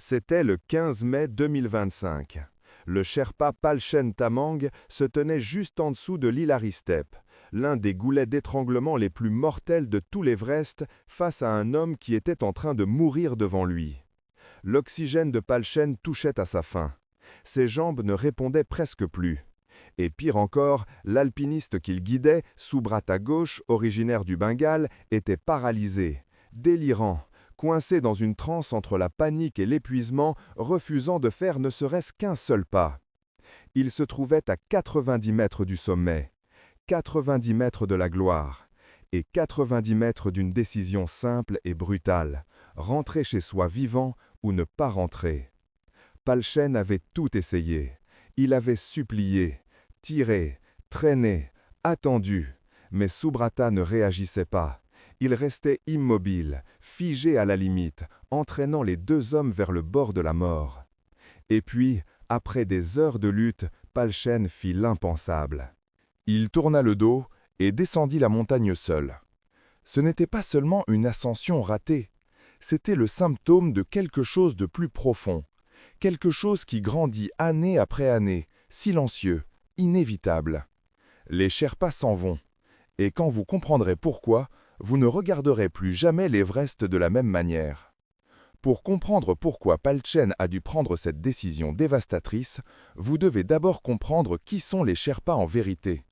C'était le 15 mai 2025. Le Sherpa Palchen Tamang se tenait juste en dessous de l'île Aristep, l'un des goulets d'étranglement les plus mortels de tout l'Everest, face à un homme qui était en train de mourir devant lui. L'oxygène de Palchen touchait à sa fin. Ses jambes ne répondaient presque plus. Et pire encore, l'alpiniste qu'il guidait, Subrata Ghosh, originaire du Bengale, était paralysé, délirant, coincé dans une transe entre la panique et l'épuisement, refusant de faire ne serait-ce qu'un seul pas. Il se trouvait à 90 mètres du sommet, 90 mètres de la gloire, et 90 mètres d'une décision simple et brutale, rentrer chez soi vivant ou ne pas rentrer. Palchen avait tout essayé. Il avait supplié, tiré, traîné, attendu, mais Subrata ne réagissait pas. Il restait immobile, figé à la limite, entraînant les deux hommes vers le bord de la mort. Et puis, après des heures de lutte, Palchen fit l'impensable. Il tourna le dos et descendit la montagne seul. Ce n'était pas seulement une ascension ratée, c'était le symptôme de quelque chose de plus profond, quelque chose qui grandit année après année, silencieux, inévitable. Les Sherpas s'en vont, et quand vous comprendrez pourquoi, vous ne regarderez plus jamais l'Everest de la même manière. Pour comprendre pourquoi Palchen a dû prendre cette décision dévastatrice, vous devez d'abord comprendre qui sont les Sherpas en vérité.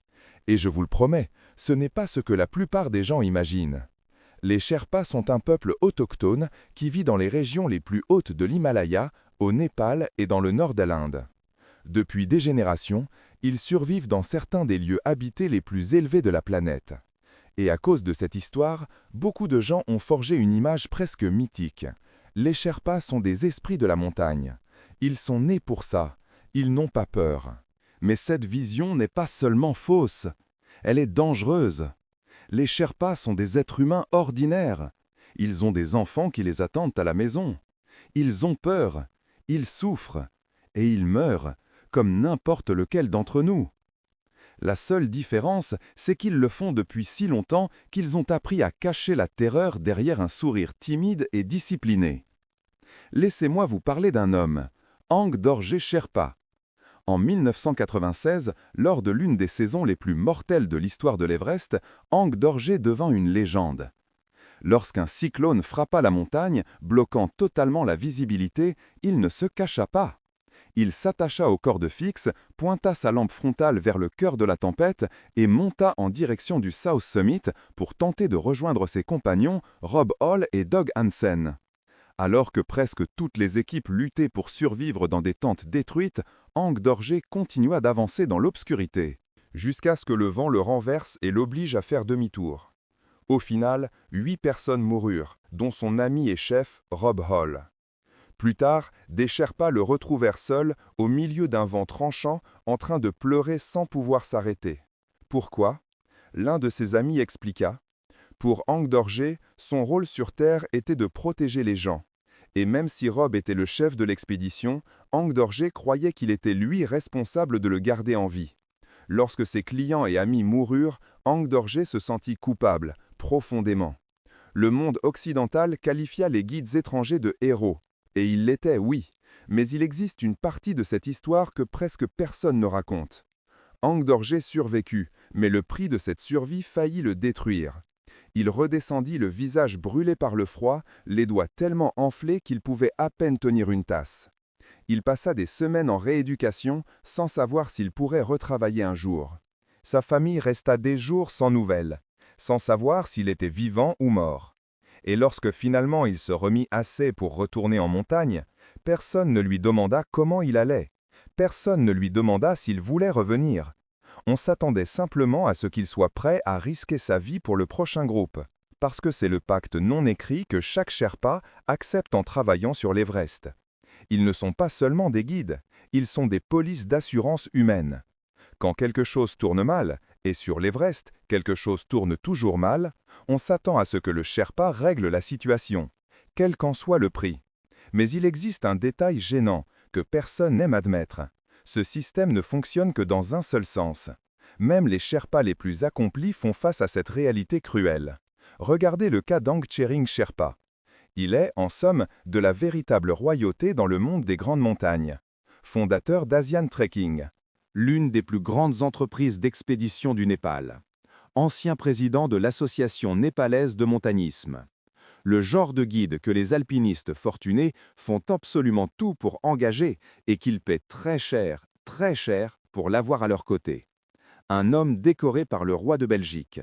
Et je vous le promets, ce n'est pas ce que la plupart des gens imaginent. Les Sherpas sont un peuple autochtone qui vit dans les régions les plus hautes de l'Himalaya, au Népal et dans le nord de l'Inde. Depuis des générations, ils survivent dans certains des lieux habités les plus élevés de la planète. Et à cause de cette histoire, beaucoup de gens ont forgé une image presque mythique. Les Sherpas sont des esprits de la montagne. Ils sont nés pour ça. Ils n'ont pas peur. Mais cette vision n'est pas seulement fausse. Elle est dangereuse. Les Sherpas sont des êtres humains ordinaires. Ils ont des enfants qui les attendent à la maison. Ils ont peur. Ils souffrent. Et ils meurent, comme n'importe lequel d'entre nous. La seule différence, c'est qu'ils le font depuis si longtemps qu'ils ont appris à cacher la terreur derrière un sourire timide et discipliné. Laissez-moi vous parler d'un homme, Ang Dorje Sherpa. En 1996, lors de l'une des saisons les plus mortelles de l'histoire de l'Everest, Ang Dorje devint une légende. Lorsqu'un cyclone frappa la montagne, bloquant totalement la visibilité, il ne se cacha pas. Il s'attacha aux cordes fixes, pointa sa lampe frontale vers le cœur de la tempête et monta en direction du South Summit pour tenter de rejoindre ses compagnons Rob Hall et Doug Hansen. Alors que presque toutes les équipes luttaient pour survivre dans des tentes détruites, Ang Dorje continua d'avancer dans l'obscurité, jusqu'à ce que le vent le renverse et l'oblige à faire demi-tour. Au final, 8 personnes moururent, dont son ami et chef, Rob Hall. Plus tard, des Sherpas le retrouvèrent seul, au milieu d'un vent tranchant, en train de pleurer sans pouvoir s'arrêter. Pourquoi? L'un de ses amis expliqua. Pour Ang Dorje, son rôle sur Terre était de protéger les gens. Et même si Rob était le chef de l'expédition, Ang Dorje croyait qu'il était lui responsable de le garder en vie. Lorsque ses clients et amis moururent, Ang Dorje se sentit coupable, profondément. Le monde occidental qualifia les guides étrangers de héros. Et il l'était, oui, mais il existe une partie de cette histoire que presque personne ne raconte. Ang Dorje survécut, mais le prix de cette survie faillit le détruire. Il redescendit le visage brûlé par le froid, les doigts tellement enflés qu'il pouvait à peine tenir une tasse. Il passa des semaines en rééducation sans savoir s'il pourrait retravailler un jour. Sa famille resta des jours sans nouvelles, sans savoir s'il était vivant ou mort. Et lorsque finalement il se remit assez pour retourner en montagne, personne ne lui demanda comment il allait. Personne ne lui demanda s'il voulait revenir. On s'attendait simplement à ce qu'il soit prêt à risquer sa vie pour le prochain groupe, parce que c'est le pacte non écrit que chaque Sherpa accepte en travaillant sur l'Everest. Ils ne sont pas seulement des guides, ils sont des polices d'assurance humaine. Quand quelque chose tourne mal, et sur l'Everest, quelque chose tourne toujours mal, on s'attend à ce que le Sherpa règle la situation, quel qu'en soit le prix. Mais il existe un détail gênant que personne n'aime admettre. Ce système ne fonctionne que dans un seul sens. Même les Sherpas les plus accomplis font face à cette réalité cruelle. Regardez le cas d'Ang Tshering Sherpa. Il est, en somme, de la véritable royauté dans le monde des grandes montagnes. Fondateur d'Asian Trekking, l'une des plus grandes entreprises d'expédition du Népal. Ancien président de l'Association népalaise de montagnisme. Le genre de guide que les alpinistes fortunés font absolument tout pour engager et qu'ils paient très cher pour l'avoir à leur côté. Un homme décoré par le roi de Belgique.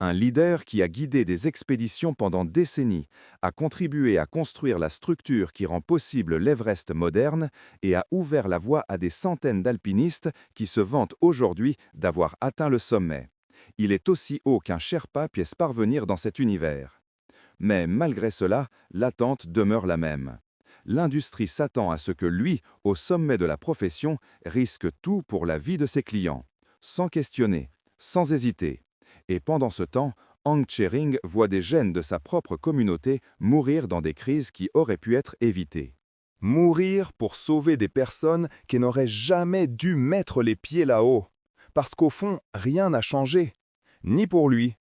Un leader qui a guidé des expéditions pendant décennies, a contribué à construire la structure qui rend possible l'Everest moderne et a ouvert la voie à des centaines d'alpinistes qui se vantent aujourd'hui d'avoir atteint le sommet. Il est aussi haut qu'un Sherpa puisse parvenir dans cet univers. Mais malgré cela, l'attente demeure la même. L'industrie s'attend à ce que lui, au sommet de la profession, risque tout pour la vie de ses clients, sans questionner, sans hésiter. Et pendant ce temps, Hang Tshering voit des gènes de sa propre communauté mourir dans des crises qui auraient pu être évitées. Mourir pour sauver des personnes qui n'auraient jamais dû mettre les pieds là-haut. Parce qu'au fond, rien n'a changé. Ni pour lui,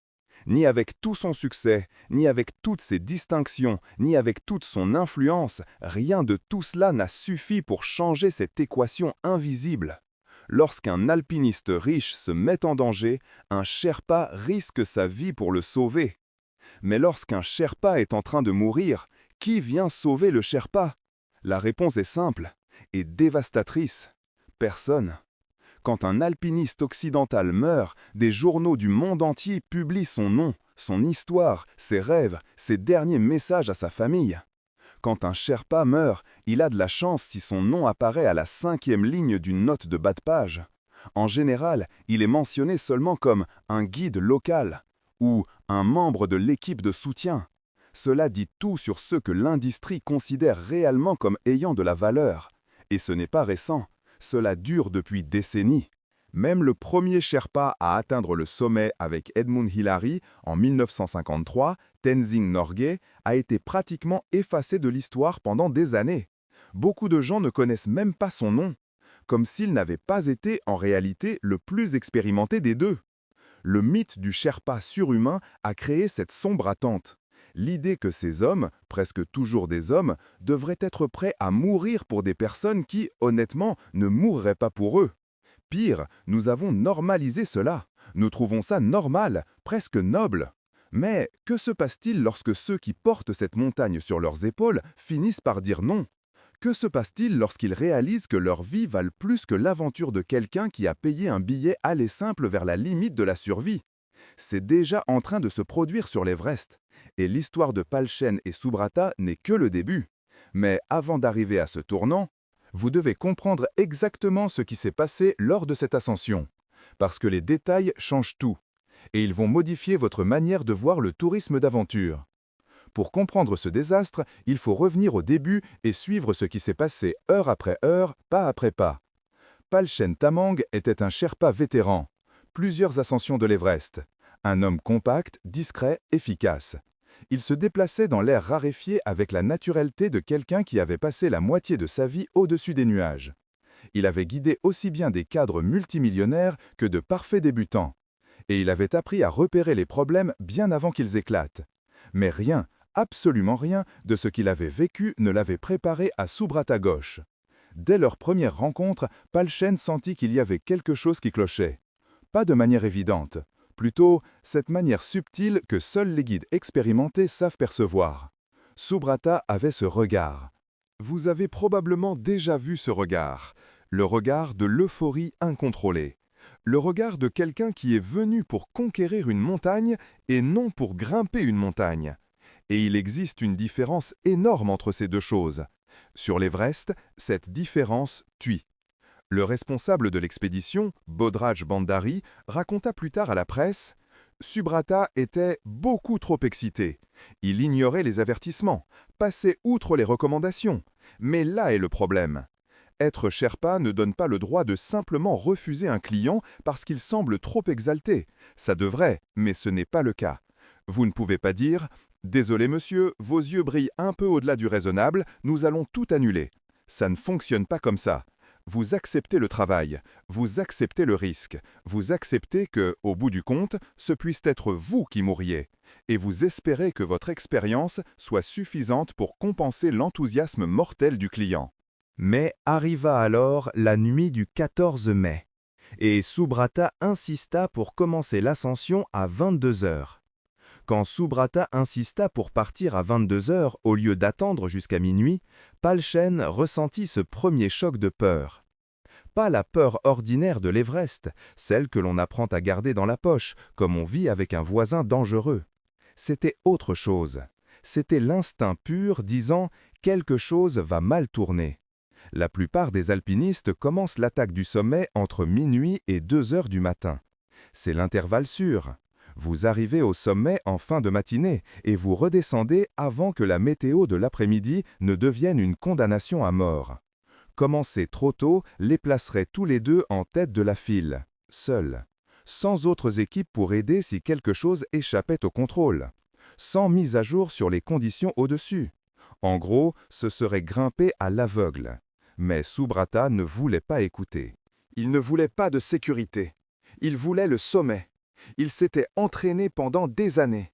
ni avec tout son succès, ni avec toutes ses distinctions, ni avec toute son influence, rien de tout cela n'a suffi pour changer cette équation invisible. Lorsqu'un alpiniste riche se met en danger, un Sherpa risque sa vie pour le sauver. Mais lorsqu'un Sherpa est en train de mourir, qui vient sauver le Sherpa? La réponse est simple et dévastatrice. Personne. Quand un alpiniste occidental meurt, des journaux du monde entier publient son nom, son histoire, ses rêves, ses derniers messages à sa famille. Quand un Sherpa meurt, il a de la chance si son nom apparaît à la 5e ligne d'une note de bas de page. En général, il est mentionné seulement comme un guide local ou un membre de l'équipe de soutien. Cela dit tout sur ceux que l'industrie considère réellement comme ayant de la valeur. Et ce n'est pas récent, cela dure depuis décennies. Même le premier Sherpa à atteindre le sommet avec Edmund Hillary en 1953, Tenzing Norgay, a été pratiquement effacé de l'histoire pendant des années. Beaucoup de gens ne connaissent même pas son nom, comme s'il n'avait pas été en réalité le plus expérimenté des deux. Le mythe du Sherpa surhumain a créé cette sombre attente. L'idée que ces hommes, presque toujours des hommes, devraient être prêts à mourir pour des personnes qui, honnêtement, ne mourraient pas pour eux. Pire, nous avons normalisé cela. Nous trouvons ça normal, presque noble. Mais que se passe-t-il lorsque ceux qui portent cette montagne sur leurs épaules finissent par dire non? Que se passe-t-il lorsqu'ils réalisent que leur vie valent plus que l'aventure de quelqu'un qui a payé un billet aller simple vers la limite de la survie? C'est déjà en train de se produire sur l'Everest. Et l'histoire de Palchen et Subrata n'est que le début. Mais avant d'arriver à ce tournant, vous devez comprendre exactement ce qui s'est passé lors de cette ascension. Parce que les détails changent tout. Et ils vont modifier votre manière de voir le tourisme d'aventure. Pour comprendre ce désastre, il faut revenir au début et suivre ce qui s'est passé heure après heure, pas après pas. Palchen Tamang était un Sherpa vétéran. Plusieurs ascensions de l'Everest. Un homme compact, discret, efficace. Il se déplaçait dans l'air raréfié avec la naturalité de quelqu'un qui avait passé la moitié de sa vie au-dessus des nuages. Il avait guidé aussi bien des cadres multimillionnaires que de parfaits débutants. Et il avait appris à repérer les problèmes bien avant qu'ils éclatent. Mais rien, absolument rien, de ce qu'il avait vécu ne l'avait préparé à Subrata Ghosh. Dès leur première rencontre, Palchen sentit qu'il y avait quelque chose qui clochait. Pas de manière évidente. Plutôt, cette manière subtile que seuls les guides expérimentés savent percevoir. Subrata avait ce regard. Vous avez probablement déjà vu ce regard. Le regard de l'euphorie incontrôlée. Le regard de quelqu'un qui est venu pour conquérir une montagne et non pour grimper une montagne. Et il existe une différence énorme entre ces deux choses. Sur l'Everest, cette différence tue. Le responsable de l'expédition, Bodhraj Bandari, raconta plus tard à la presse « Subrata était beaucoup trop excité. Il ignorait les avertissements, passait outre les recommandations. Mais là est le problème. Être Sherpa ne donne pas le droit de simplement refuser un client parce qu'il semble trop exalté. Ça devrait, mais ce n'est pas le cas. Vous ne pouvez pas dire « Désolé monsieur, vos yeux brillent un peu au-delà du raisonnable, nous allons tout annuler ». Ça ne fonctionne pas comme ça. Vous acceptez le travail, vous acceptez le risque, vous acceptez que, au bout du compte, ce puisse être vous qui mourriez, et vous espérez que votre expérience soit suffisante pour compenser l'enthousiasme mortel du client. Mais arriva alors la nuit du 14 mai, et Subrata insista pour commencer l'ascension à 22 heures. Quand Subrata insista pour partir à 22 heures au lieu d'attendre jusqu'à minuit, Palchen ressentit ce premier choc de peur. Pas la peur ordinaire de l'Everest, celle que l'on apprend à garder dans la poche, comme on vit avec un voisin dangereux. C'était autre chose. C'était l'instinct pur disant « quelque chose va mal tourner ». La plupart des alpinistes commencent l'attaque du sommet entre minuit et 2 heures du matin. C'est l'intervalle sûr. Vous arrivez au sommet en fin de matinée et vous redescendez avant que la météo de l'après-midi ne devienne une condamnation à mort. Commencer trop tôt les placerait tous les deux en tête de la file, seuls, sans autres équipes pour aider si quelque chose échappait au contrôle, sans mise à jour sur les conditions au-dessus. En gros, ce serait grimper à l'aveugle. Mais Subrata ne voulait pas écouter. Il ne voulait pas de sécurité. Il voulait le sommet. Il s'était entraîné pendant des années.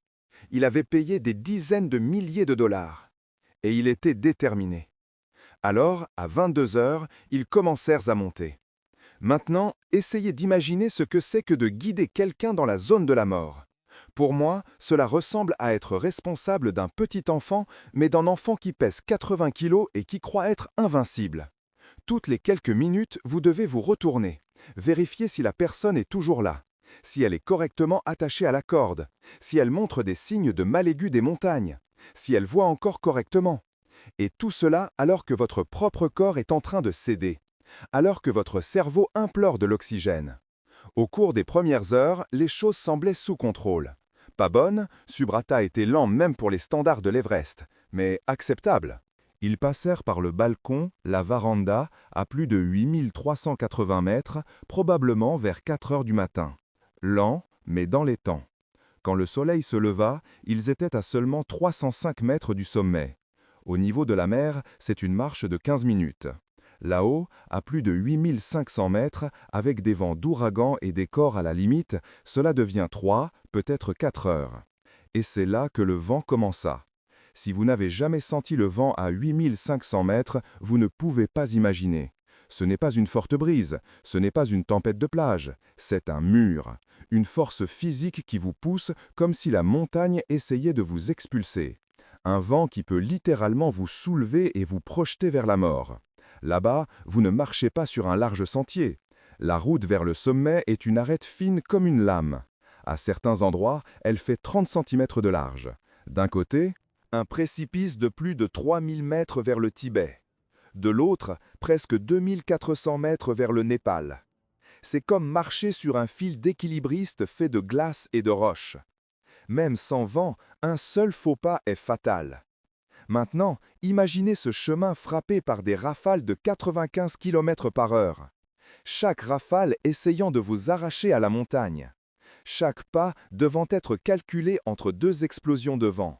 Il avait payé des dizaines de milliers de dollars. Et il était déterminé. Alors, à 22 heures, ils commencèrent à monter. Maintenant, essayez d'imaginer ce que c'est que de guider quelqu'un dans la zone de la mort. Pour moi, cela ressemble à être responsable d'un petit enfant, mais d'un enfant qui pèse 80 kilos et qui croit être invincible. Toutes les quelques minutes, vous devez vous retourner, vérifier si la personne est toujours là, si elle est correctement attachée à la corde, si elle montre des signes de mal aigu des montagnes, si elle voit encore correctement. Et tout cela alors que votre propre corps est en train de céder, alors que votre cerveau implore de l'oxygène. Au cours des premières heures, les choses semblaient sous contrôle. Pas bonnes, Subrata était lent même pour les standards de l'Everest, mais acceptable. Ils passèrent par le balcon, la varanda, à plus de 8380 mètres, probablement vers 4 heures du matin. Lent, mais dans les temps. Quand le soleil se leva, ils étaient à seulement 305 mètres du sommet. Au niveau de la mer, c'est une marche de 15 minutes. Là-haut, à plus de 8500 mètres, avec des vents d'ouragan et des corps à la limite, cela devient 3, peut-être 4 heures. Et c'est là que le vent commença. Si vous n'avez jamais senti le vent à 8500 mètres, vous ne pouvez pas imaginer. Ce n'est pas une forte brise, ce n'est pas une tempête de plage, c'est un mur, une force physique qui vous pousse comme si la montagne essayait de vous expulser. Un vent qui peut littéralement vous soulever et vous projeter vers la mort. Là-bas, vous ne marchez pas sur un large sentier. La route vers le sommet est une arête fine comme une lame. À certains endroits, elle fait 30 cm de large. D'un côté, un précipice de plus de 3000 mètres vers le Tibet. De l'autre, presque 2400 mètres vers le Népal. C'est comme marcher sur un fil d'équilibriste fait de glace et de roches. Même sans vent, un seul faux pas est fatal. Maintenant, imaginez ce chemin frappé par des rafales de 95 km/h. Chaque rafale essayant de vous arracher à la montagne. Chaque pas devant être calculé entre deux explosions de vent.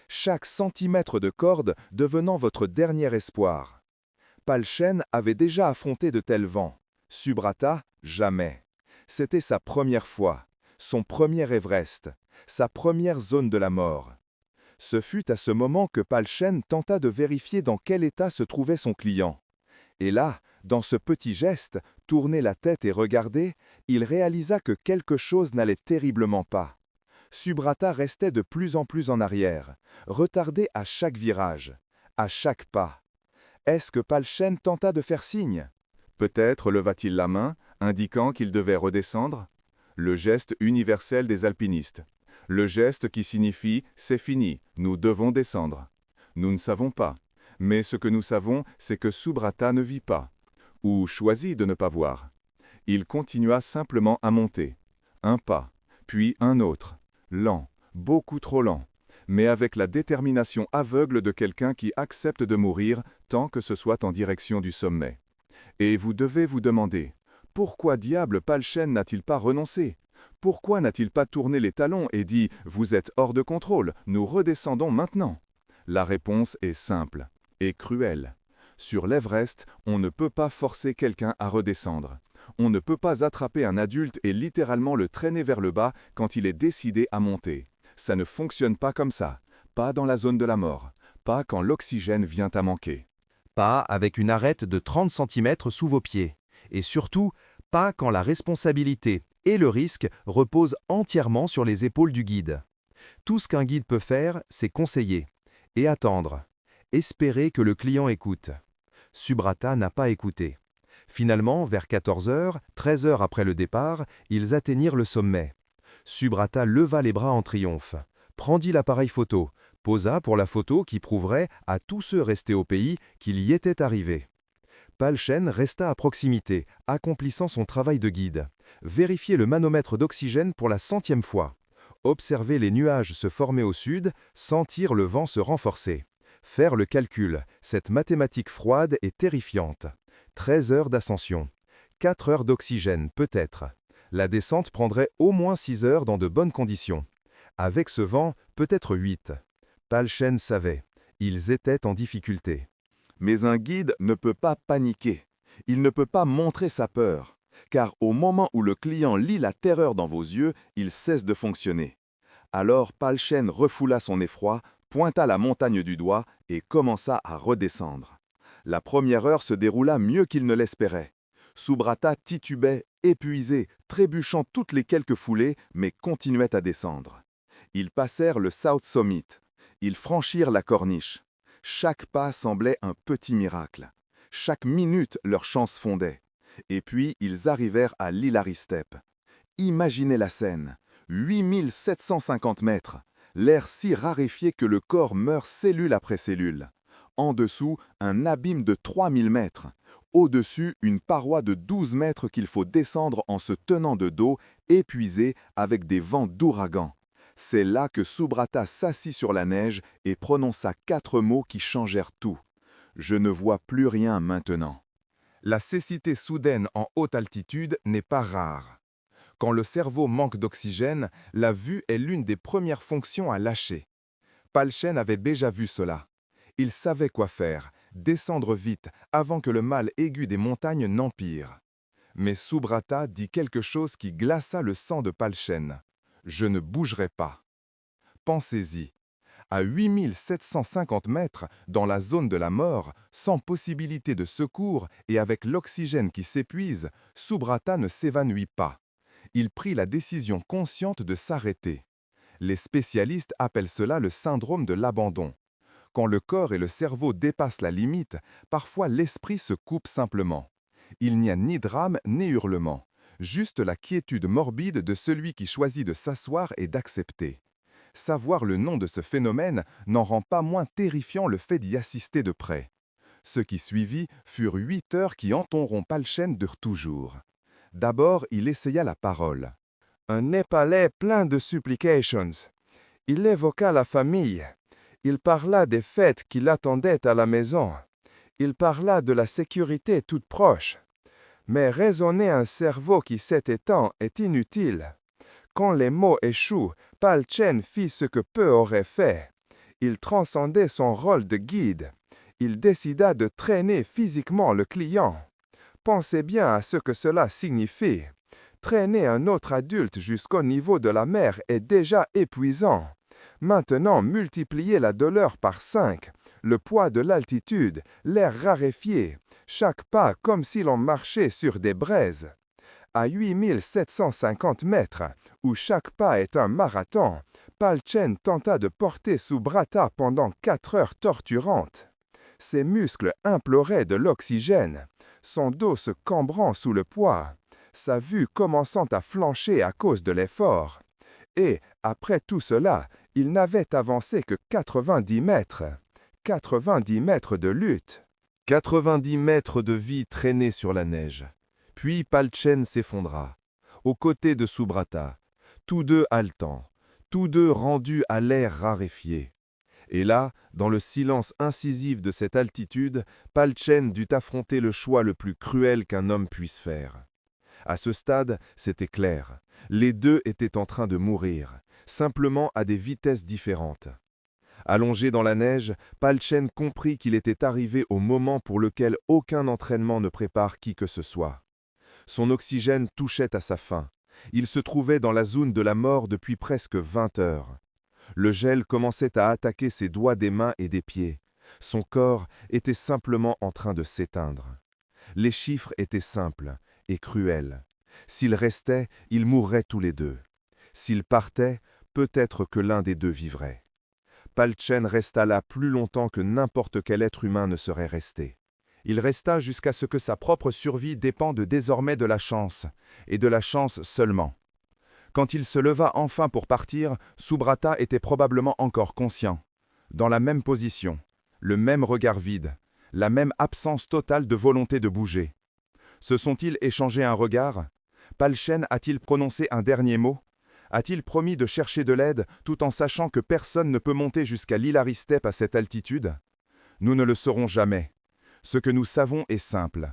Chaque centimètre de corde devenant votre dernier espoir. Palchen avait déjà affronté de tels vents. Subrata, jamais. C'était sa première fois, son premier Everest, sa première zone de la mort. Ce fut à ce moment que Palchen tenta de vérifier dans quel état se trouvait son client. Et là, dans ce petit geste, tourner la tête et regarder, il réalisa que quelque chose n'allait terriblement pas. Subrata restait de plus en plus en arrière, retardé à chaque virage, à chaque pas. Est-ce que Palchen tenta de faire signe? Peut-être leva-t-il la main, indiquant qu'il devait redescendre? Le geste universel des alpinistes. Le geste qui signifie « c'est fini, nous devons descendre ». Nous ne savons pas. Mais ce que nous savons, c'est que Subrata ne vit pas, ou choisit de ne pas voir. Il continua simplement à monter. Un pas, puis un autre. Lent, beaucoup trop lent, mais avec la détermination aveugle de quelqu'un qui accepte de mourir tant que ce soit en direction du sommet. Et vous devez vous demander, pourquoi diable Palchen n'a-t-il pas renoncé? Pourquoi n'a-t-il pas tourné les talons et dit « Vous êtes hors de contrôle, nous redescendons maintenant » La réponse est simple et cruelle. Sur l'Everest, on ne peut pas forcer quelqu'un à redescendre. On ne peut pas attraper un adulte et littéralement le traîner vers le bas quand il est décidé à monter. Ça ne fonctionne pas comme ça. Pas dans la zone de la mort. Pas quand l'oxygène vient à manquer. Pas avec une arête de 30 cm sous vos pieds. Et surtout, pas quand la responsabilité et le risque reposent entièrement sur les épaules du guide. Tout ce qu'un guide peut faire, c'est conseiller et attendre. Espérer que le client écoute. Subrata n'a pas écouté. Finalement, vers 14 heures, 13 heures après le départ, ils atteignirent le sommet. Subrata leva les bras en triomphe, prendit l'appareil photo, posa pour la photo qui prouverait à tous ceux restés au pays qu'il y était arrivé. Palchen resta à proximité, accomplissant son travail de guide. Vérifier le manomètre d'oxygène pour la 100e fois. Observer les nuages se former au sud, sentir le vent se renforcer. Faire le calcul, cette mathématique froide et terrifiante. 13 heures d'ascension. 4 heures d'oxygène, peut-être. La descente prendrait au moins 6 heures dans de bonnes conditions. Avec ce vent, peut-être 8. Palchen savait. Ils étaient en difficulté. Mais un guide ne peut pas paniquer. Il ne peut pas montrer sa peur. Car au moment où le client lit la terreur dans vos yeux, il cesse de fonctionner. Alors Palchen refoula son effroi, pointa la montagne du doigt et commença à redescendre. La première heure se déroula mieux qu'il ne l'espérait. Subrata titubait, épuisé, trébuchant toutes les quelques foulées, mais continuait à descendre. Ils passèrent le South Summit. Ils franchirent la corniche. Chaque pas semblait un petit miracle. Chaque minute, leur chance fondait. Et puis, ils arrivèrent à l'Hilary-Step. Imaginez la scène. 8750 mètres. L'air si raréfié que le corps meurt cellule après cellule. En dessous, un abîme de 3000 mètres. Au-dessus, une paroi de 12 mètres qu'il faut descendre en se tenant de dos, épuisé, avec des vents d'ouragan. C'est là que Subrata s'assit sur la neige et prononça 4 mots qui changèrent tout. « Je ne vois plus rien maintenant ». La cécité soudaine en haute altitude n'est pas rare. Quand le cerveau manque d'oxygène, la vue est l'une des premières fonctions à lâcher. Palchen avait déjà vu cela. Il savait quoi faire, descendre vite avant que le mal aigu des montagnes n'empire. Mais Subrata dit quelque chose qui glaça le sang de Palchen. « Je ne bougerai pas ». Pensez-y. À 8750 mètres, dans la zone de la mort, sans possibilité de secours et avec l'oxygène qui s'épuise, Subrata ne s'évanouit pas. Il prit la décision consciente de s'arrêter. Les spécialistes appellent cela le syndrome de l'abandon. Quand le corps et le cerveau dépassent la limite, parfois l'esprit se coupe simplement. Il n'y a ni drame ni hurlement, juste la quiétude morbide de celui qui choisit de s'asseoir et d'accepter. Savoir le nom de ce phénomène n'en rend pas moins terrifiant le fait d'y assister de près. Ce qui suivit furent 8 heures qui hanteront Palchen de toujours. D'abord, il essaya la parole. Un Népalais plein de supplications. Il évoqua la famille. Il parla des fêtes qui l'attendaient à la maison. Il parla de la sécurité toute proche. Mais raisonner un cerveau qui s'est éteint est inutile. Quand les mots échouent, Palchen fit ce que peu auraient fait. Il transcendait son rôle de guide. Il décida de traîner physiquement le client. Pensez bien à ce que cela signifie. Traîner un autre adulte jusqu'au niveau de la mer est déjà épuisant. Maintenant, multiplier la douleur par 5, le poids de l'altitude, l'air raréfié, chaque pas comme si l'on marchait sur des braises. À 8750 mètres, où chaque pas est un marathon, Palchen tenta de porter Subrata pendant 4 heures torturantes. Ses muscles imploraient de l'oxygène, son dos se cambrant sous le poids, sa vue commençant à flancher à cause de l'effort. Et, après tout cela, il n'avait avancé que 90 mètres. 90 mètres de lutte. 90 mètres de vie traînés sur la neige. Puis Palchen s'effondra, aux côtés de Subrata, tous deux haletants, tous deux rendus à l'air raréfié. Et là, dans le silence incisif de cette altitude, Palchen dut affronter le choix le plus cruel qu'un homme puisse faire. À ce stade, c'était clair. Les deux étaient en train de mourir, simplement à des vitesses différentes. Allongé dans la neige, Palchen comprit qu'il était arrivé au moment pour lequel aucun entraînement ne prépare qui que ce soit. Son oxygène touchait à sa fin. Il se trouvait dans la zone de la mort depuis presque 20 heures. Le gel commençait à attaquer ses doigts des mains et des pieds. Son corps était simplement en train de s'éteindre. Les chiffres étaient simples et cruels. S'ils restaient, ils mourraient tous les deux. S'ils partaient, peut-être que l'un des deux vivrait. Palchen resta là plus longtemps que n'importe quel être humain ne serait resté. Il resta jusqu'à ce que sa propre survie dépende désormais de la chance, et de la chance seulement. Quand il se leva enfin pour partir, Subrata était probablement encore conscient. Dans la même position, le même regard vide, la même absence totale de volonté de bouger. Se sont-ils échangé un regard? Palchen a-t-il prononcé un dernier mot? A-t-il promis de chercher de l'aide tout en sachant que personne ne peut monter jusqu'à l'Hilaristep à cette altitude? Nous ne le saurons jamais. Ce que nous savons est simple.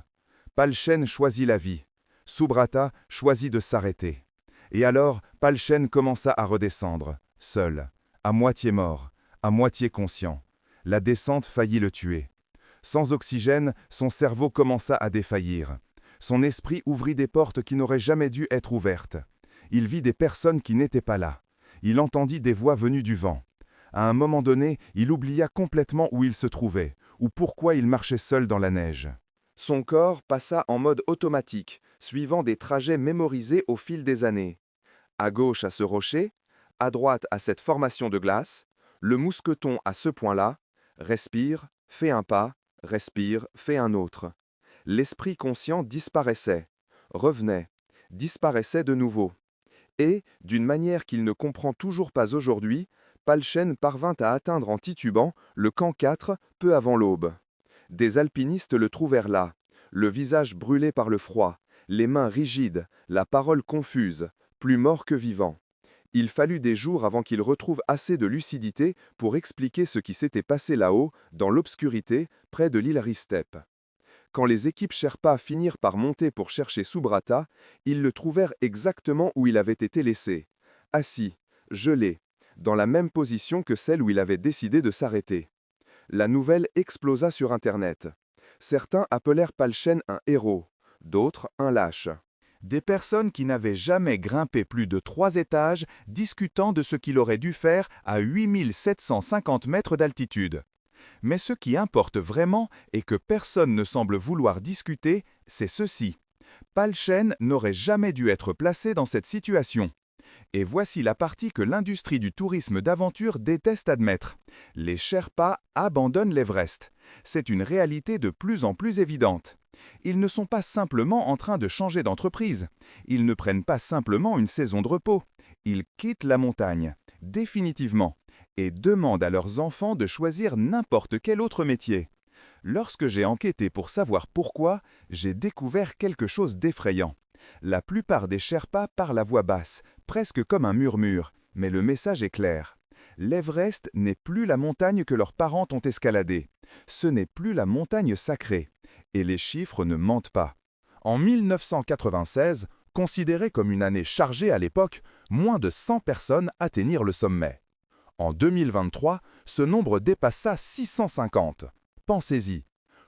Palchen choisit la vie. Subrata choisit de s'arrêter. Et alors, Palchen commença à redescendre, seul, à moitié mort, à moitié conscient. La descente faillit le tuer. Sans oxygène, son cerveau commença à défaillir. Son esprit ouvrit des portes qui n'auraient jamais dû être ouvertes. Il vit des personnes qui n'étaient pas là. Il entendit des voix venues du vent. À un moment donné, il oublia complètement où il se trouvait, ou pourquoi il marchait seul dans la neige. Son corps passa en mode automatique, suivant des trajets mémorisés au fil des années. À gauche à ce rocher, à droite à cette formation de glace, le mousqueton à ce point-là, respire, fait un pas, respire, fait un autre. L'esprit conscient disparaissait, revenait, disparaissait de nouveau. Et, d'une manière qu'il ne comprend toujours pas aujourd'hui, Palchen parvint à atteindre en titubant le camp 4 peu avant l'aube. Des alpinistes le trouvèrent là, le visage brûlé par le froid, les mains rigides, la parole confuse, plus mort que vivant. Il fallut des jours avant qu'il retrouve assez de lucidité pour expliquer ce qui s'était passé là-haut, dans l'obscurité, près de l'Hilaristep. Quand les équipes Sherpa finirent par monter pour chercher Subrata, ils le trouvèrent exactement où il avait été laissé, assis, gelé, dans la même position que celle où il avait décidé de s'arrêter. La nouvelle explosa sur Internet. Certains appelèrent Palchen un héros, d'autres un lâche. Des personnes qui n'avaient jamais grimpé plus de 3 étages discutant de ce qu'il aurait dû faire à 8750 mètres d'altitude. Mais ce qui importe vraiment et que personne ne semble vouloir discuter, c'est ceci. Palchen n'aurait jamais dû être placé dans cette situation. Et voici la partie que l'industrie du tourisme d'aventure déteste admettre. Les Sherpas abandonnent l'Everest. C'est une réalité de plus en plus évidente. Ils ne sont pas simplement en train de changer d'entreprise. Ils ne prennent pas simplement une saison de repos. Ils quittent la montagne, définitivement, et demandent à leurs enfants de choisir n'importe quel autre métier. Lorsque j'ai enquêté pour savoir pourquoi, j'ai découvert quelque chose d'effrayant. La plupart des Sherpas parlent à voix basse, presque comme un murmure, mais le message est clair. L'Everest n'est plus la montagne que leurs parents ont escaladée. Ce n'est plus la montagne sacrée. Et les chiffres ne mentent pas. En 1996, considéré comme une année chargée à l'époque, moins de 100 personnes atteignirent le sommet. En 2023, ce nombre dépassa 650. Pensez-y.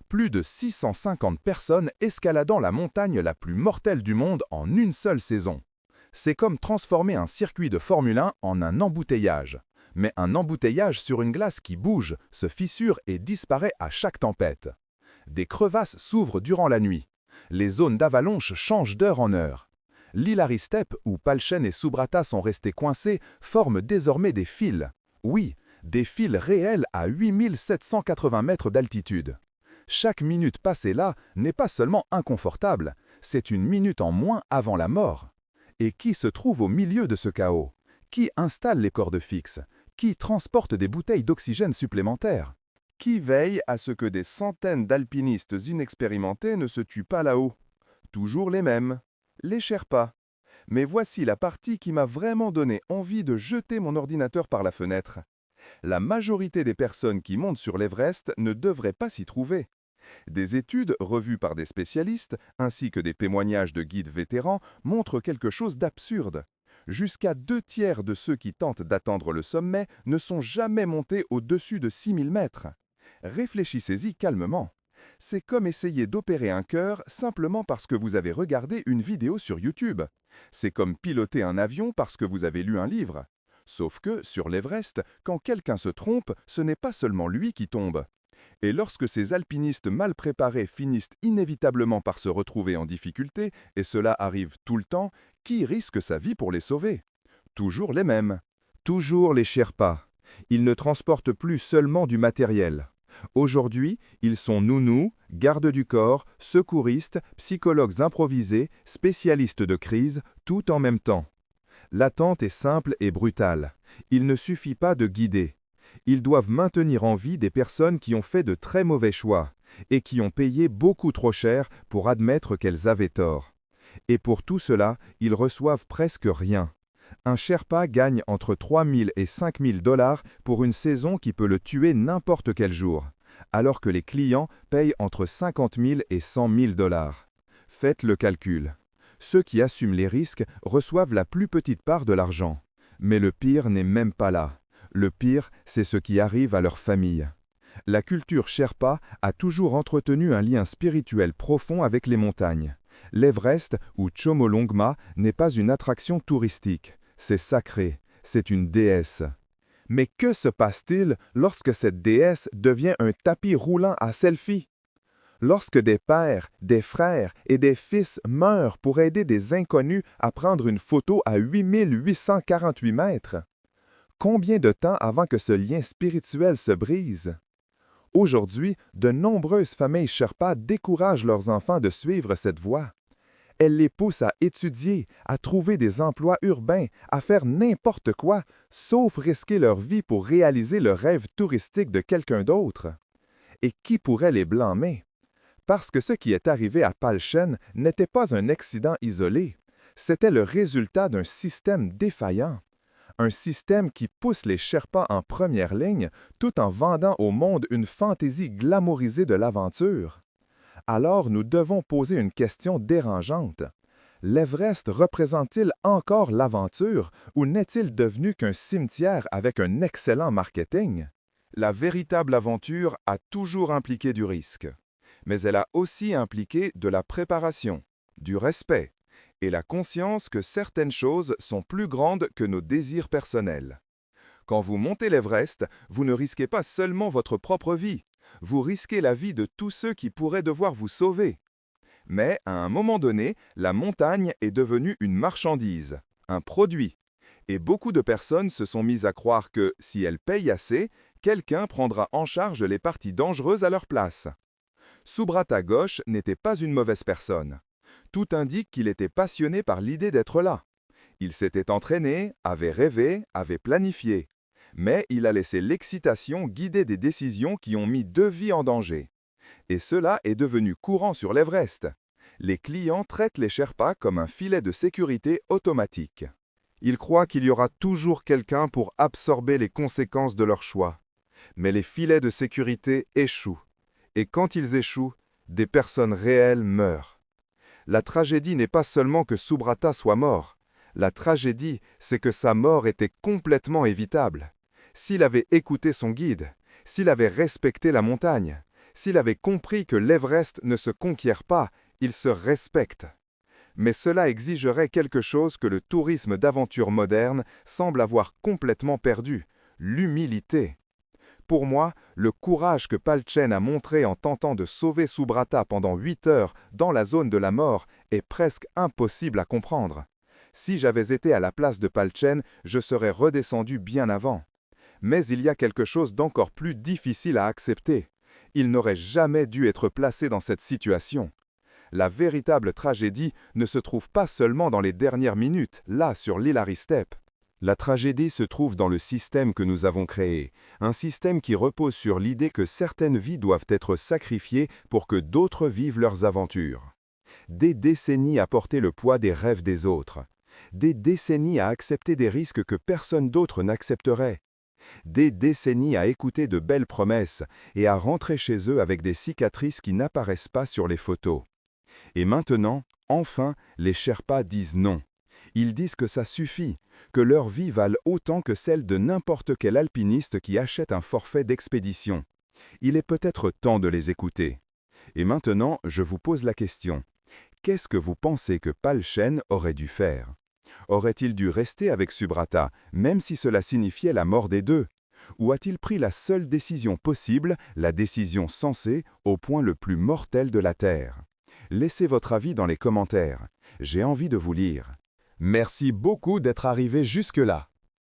Plus de 650 personnes escaladant la montagne la plus mortelle du monde en une seule saison. C'est comme transformer un circuit de Formule 1 en un embouteillage. Mais un embouteillage sur une glace qui bouge, se fissure et disparaît à chaque tempête. Des crevasses s'ouvrent durant la nuit. Les zones d'avalanche changent d'heure en heure. L'Hilaristep, où Palchen et Subrata sont restés coincés, forme désormais des fils. Oui, des fils réels à 8780 mètres d'altitude. Chaque minute passée là n'est pas seulement inconfortable, c'est une minute en moins avant la mort. Et qui se trouve au milieu de ce chaos? Qui installe les cordes fixes? Qui transporte des bouteilles d'oxygène supplémentaires? Qui veille à ce que des centaines d'alpinistes inexpérimentés ne se tuent pas là-haut? Toujours les mêmes, les Sherpas. Mais voici la partie qui m'a vraiment donné envie de jeter mon ordinateur par la fenêtre. La majorité des personnes qui montent sur l'Everest ne devraient pas s'y trouver. Des études revues par des spécialistes, ainsi que des témoignages de guides vétérans, montrent quelque chose d'absurde. Jusqu'à 2 tiers de ceux qui tentent d'atteindre le sommet ne sont jamais montés au-dessus de 6000 mètres. Réfléchissez-y calmement. C'est comme essayer d'opérer un cœur simplement parce que vous avez regardé une vidéo sur YouTube. C'est comme piloter un avion parce que vous avez lu un livre. Sauf que, sur l'Everest, quand quelqu'un se trompe, ce n'est pas seulement lui qui tombe. Et lorsque ces alpinistes mal préparés finissent inévitablement par se retrouver en difficulté, et cela arrive tout le temps, qui risque sa vie pour les sauver? Toujours les mêmes. Toujours les Sherpas. Ils ne transportent plus seulement du matériel. Aujourd'hui, ils sont nounous, gardes du corps, secouristes, psychologues improvisés, spécialistes de crise, tout en même temps. L'attente est simple et brutale. Il ne suffit pas de guider. Ils doivent maintenir en vie des personnes qui ont fait de très mauvais choix et qui ont payé beaucoup trop cher pour admettre qu'elles avaient tort. Et pour tout cela, ils reçoivent presque rien. Un Sherpa gagne entre 3 000 et 5 000 $ pour une saison qui peut le tuer n'importe quel jour, alors que les clients payent entre 50 000 et 100 000 $. Faites le calcul. Ceux qui assument les risques reçoivent la plus petite part de l'argent. Mais le pire n'est même pas là. Le pire, c'est ce qui arrive à leur famille. La culture Sherpa a toujours entretenu un lien spirituel profond avec les montagnes. L'Everest, ou Chomolungma, n'est pas une attraction touristique. C'est sacré, c'est une déesse. Mais que se passe-t-il lorsque cette déesse devient un tapis roulant à selfie? Lorsque des pères, des frères et des fils meurent pour aider des inconnus à prendre une photo à 8848 mètres? Combien de temps avant que ce lien spirituel se brise? Aujourd'hui, de nombreuses familles Sherpas découragent leurs enfants de suivre cette voie. Elles les poussent à étudier, à trouver des emplois urbains, à faire n'importe quoi, sauf risquer leur vie pour réaliser le rêve touristique de quelqu'un d'autre. Et qui pourrait les blâmer? Parce que ce qui est arrivé à Palchen n'était pas un accident isolé, c'était le résultat d'un système défaillant. Un système qui pousse les Sherpas en première ligne tout en vendant au monde une fantaisie glamourisée de l'aventure. Alors nous devons poser une question dérangeante. L'Everest représente-t-il encore l'aventure ou n'est-il devenu qu'un cimetière avec un excellent marketing? La véritable aventure a toujours impliqué du risque, mais elle a aussi impliqué de la préparation, du respect et la conscience que certaines choses sont plus grandes que nos désirs personnels. Quand vous montez l'Everest, vous ne risquez pas seulement votre propre vie, vous risquez la vie de tous ceux qui pourraient devoir vous sauver. Mais à un moment donné, la montagne est devenue une marchandise, un produit. Et beaucoup de personnes se sont mises à croire que, si elles payent assez, quelqu'un prendra en charge les parties dangereuses à leur place. Subrata Ghosh n'était pas une mauvaise personne. Tout indique qu'il était passionné par l'idée d'être là. Il s'était entraîné, avait rêvé, avait planifié. Mais il a laissé l'excitation guider des décisions qui ont mis 2 vies en danger. Et cela est devenu courant sur l'Everest. Les clients traitent les Sherpas comme un filet de sécurité automatique. Ils croient qu'il y aura toujours quelqu'un pour absorber les conséquences de leur choix. Mais les filets de sécurité échouent. Et quand ils échouent, des personnes réelles meurent. La tragédie n'est pas seulement que Subrata soit mort. La tragédie, c'est que sa mort était complètement évitable. S'il avait écouté son guide, s'il avait respecté la montagne, s'il avait compris que l'Everest ne se conquiert pas, il se respecte. Mais cela exigerait quelque chose que le tourisme d'aventure moderne semble avoir complètement perdu, l'humilité. Pour moi, le courage que Palchen a montré en tentant de sauver Subrata pendant 8 heures dans la zone de la mort est presque impossible à comprendre. Si j'avais été à la place de Palchen, je serais redescendu bien avant. Mais il y a quelque chose d'encore plus difficile à accepter. Il n'aurait jamais dû être placé dans cette situation. La véritable tragédie ne se trouve pas seulement dans les dernières minutes, là, sur l'Hillary Step. La tragédie se trouve dans le système que nous avons créé, un système qui repose sur l'idée que certaines vies doivent être sacrifiées pour que d'autres vivent leurs aventures. Des décennies à porter le poids des rêves des autres. Des décennies à accepter des risques que personne d'autre n'accepterait. Des décennies à écouter de belles promesses et à rentrer chez eux avec des cicatrices qui n'apparaissent pas sur les photos. Et maintenant, enfin, les Sherpas disent non. Ils disent que ça suffit, que leur vie vale autant que celle de n'importe quel alpiniste qui achète un forfait d'expédition. Il est peut-être temps de les écouter. Et maintenant, je vous pose la question. Qu'est-ce que vous pensez que Palchen aurait dû faire? Aurait-il dû rester avec Subrata, même si cela signifiait la mort des deux? Ou a-t-il pris la seule décision possible, la décision sensée, au point le plus mortel de la Terre? Laissez votre avis dans les commentaires. J'ai envie de vous lire. Merci beaucoup d'être arrivé jusque-là.